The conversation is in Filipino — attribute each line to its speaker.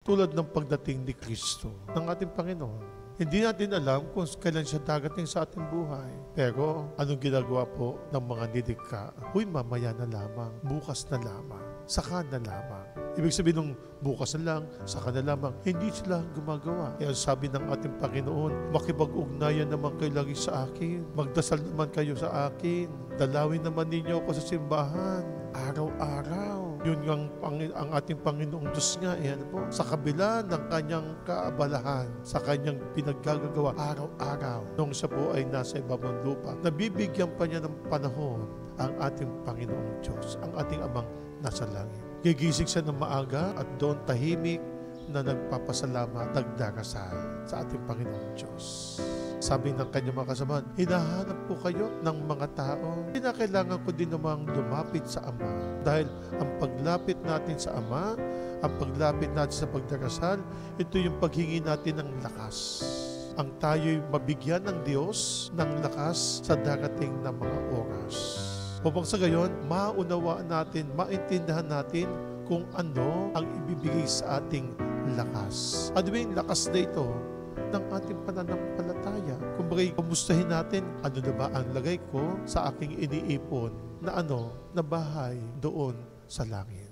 Speaker 1: tulad ng pagdating ni Kristo, ng ating Panginoon. Hindi natin alam kung kailan siya darating sa ating buhay. Pero anong ginagawa po ng mga nilikha? Huy, mamaya na lamang, bukas na lamang, saka na lamang. Ibig sabihin nung bukas na lang, saka na lamang, hindi sila gumagawa. Kaya sabi ng ating Panginoon, makipag-ugnayan naman kayo lagi sa akin. Magdasal naman kayo sa akin. Dalawin naman ninyo ako sa simbahan. Araw-araw. Yun ang ating Panginoong Diyos nga, sa kabila ng kanyang kaabalahan, sa kanyang pinaggagawa araw-araw. Nung siya po ay nasa ibabang lupa, nabibigyan pa niya ng panahon ang ating Panginoong Diyos, ang ating Amang nasa langit. Gigising siya ng maaga at doon tahimik na nagpapasalamat, nagdarasal sa ating Panginoong Diyos. Sabi ng kanyang mga kasamahan, hinahanap po kayo ng mga tao. Kinakailangan ko din namang lumapit sa Ama. Dahil ang paglapit natin sa Ama, ang paglapit natin sa pagdarasal, ito yung paghingi natin ng lakas. Ang tayo'y mabigyan ng Diyos ng lakas sa darating na mga oras. Upang sa gayon, maunawaan natin, maintindihan natin kung ano ang ibibigay sa ating lakas. Ano yung lakas na ito ng ating pananampalataya? Kung bagay, kamustahin natin, ano na ba ang lagay ko sa aking iniipon na na bahay doon sa langit?